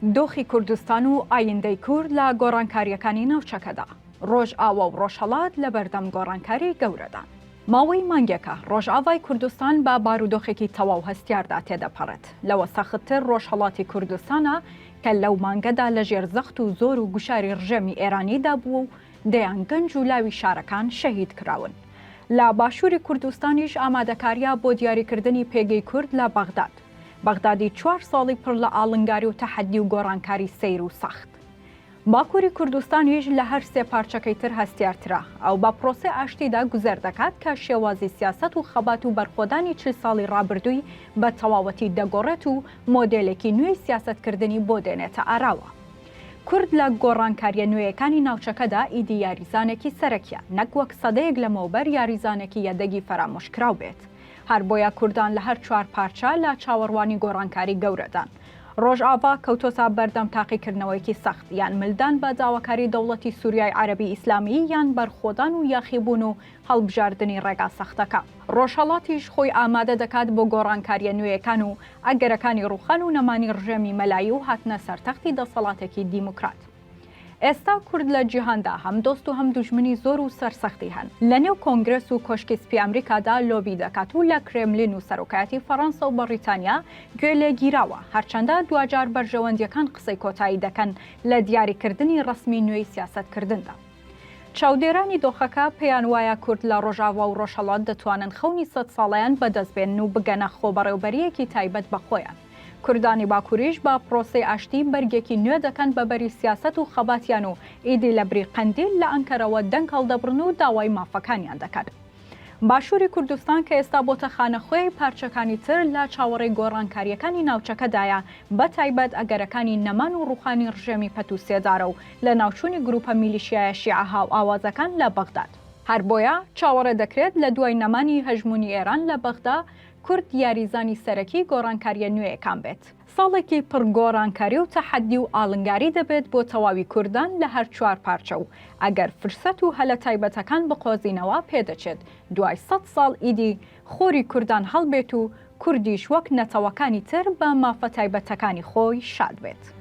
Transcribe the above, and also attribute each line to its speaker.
Speaker 1: دۆخی کوردستان و ئایندەی کورد لە گۆڕانکاریەکانی ناوچەکەدا ڕۆژئاوا و ڕۆژهەڵات لە بەردەم گۆڕانکاری گەورەدان. ماوەی مانگێکە ڕۆژئاوای کوردستان بە بارودۆخێکی تەواو هەستیاردا تێدەپەڕێت. لەوە سەختتر ڕۆژهەڵاتی کوردستانە کە لەو مانگەدا لەژێر زەخت و زۆر و گوشاری ڕژێمی ئێرانیدا بووە و دەیان گەنج و لاوی شارەکان شەهید کراون. لە باشووری کوردستانیش ئامادەکاریە بۆ دیاریکردنی پێگەی کورد لە بەغداد. بەغدادی 4 ساڵی پڕ لە ئاڵنگاری و تەحەدی و گۆڕانکاری سەیر و سەخت. باکووری کوردستانیش لە هەر سێ پارچەکەی تر هەستیارترا ئەو بە پرۆسێ ئاشتیدا گوزەر دەکات کە شێوازی سیاست و خەبات و بەرخۆدانی 40 ساڵی ڕابردووی بە تەواوەتی دەگۆڕێت و مۆدێلێکی نوێی سیاستکردنی بۆ دێنێتە ئاراوە. کورد لە گۆڕانکاریە نوێیەکانی ناوچەکەدا ئیدی یاریزانێکی سەرەکیە، نەک وەک سەدەیەک لەمەوبەر یاریزانێکی یەدەگی فەرامۆشکراو بێت. هەر بۆیە کوردان لە هەر 4 پارچە لە چاوەڕوانی گۆڕانکاری گەورەدان. ڕۆژئاوا کەوتۆتە بەردەم تاقیکردنەوەیکی سەخت یان ملدان بە داواکاری دەوڵەتی سووریای عەرەبی ئیسلامی یان بەرخۆدان و یاخیبوون و هەڵبژاردننی ڕێگا سەختەکە. ڕۆژهەڵاتیش خۆی ئامادە دەکات بۆ گۆڕانکاریە نوێیەکان و ئەگەرەکانی ڕوخان و نەمانی ڕژێمی مەلایی و هاتنە سەرتەختی دەسەڵاتێکی دیموکرات. ئێستا کورد لە جیهاندا هەم دۆست و هەم دوژمنی زۆر و سەرسەختی هەن. لە نێو کۆنگرس و کۆشکی سپی ئەمریکادا لۆبی دەکات و لە کرێملین و سەرۆکایەتی فەڕەنسا و بەریتانیا گوێ لێگیراوە، هەرچەندە دوجار بەرژەوەندیەکان قسەی کۆتایی دەکەن لە دیاریکردنی ڕسمی نوێی سیاسەتکردندا. چاودێرانی دۆخەکە پێیان وایە کورد لە ڕۆژاوا و ڕۆژهەڵات دەتوانن خەونی 100 ساڵیان بەدەستبێن و بگەنە خۆبەڕێوبەریەکی تایبەت بەخۆیان. کوردانی باکووریش با پرۆسەی ئاشتی بەرگێکی نوێ دەکەن بەبەری سیاست و خەباتیان و ئیدی لە بری قەندیل لە ئەنکەرەوە دەنگ هەڵدەبڕن و داوای مافەکانیان دەکات. باشووری کوردستان کە ئێستا بۆتە خانەخوێی پارچەکانی تر لە چاوەڕێی گۆڕانکاریەکانی ناوچەکەدایە، بە تایبەت ئەگەرەکانی نەمان و ڕوخانی ڕژێمی پەت و سێدارە و لە ناوچوونی گروپە میلیشیایە شیعە هاو ئاوازەکان لە بەغداد. هەر بۆیە چاوەڕێ دەکرێت لە دوای نەمانی هەژمونی ئێران لە بەغدا کورد یاریزانی سەرەکی گۆڕانکاریە نوێیەکان بێت. ساڵێکی پڕ گۆڕانکاری و تەحەدی و ئاڵنگاری دەبێت بۆ تەواوی کوردان لە هەر 4 پارچە و ئەگەر فرسەت و هەلە تایبەتەکان بقۆزینەوە پێدەچێت دوای 100 ساڵ ئیدی خۆری کوردان هەڵبێت و کوردیش وەک نەتەوەکانی تر بە مافە تایبەتەکانی خۆی شاد بێت.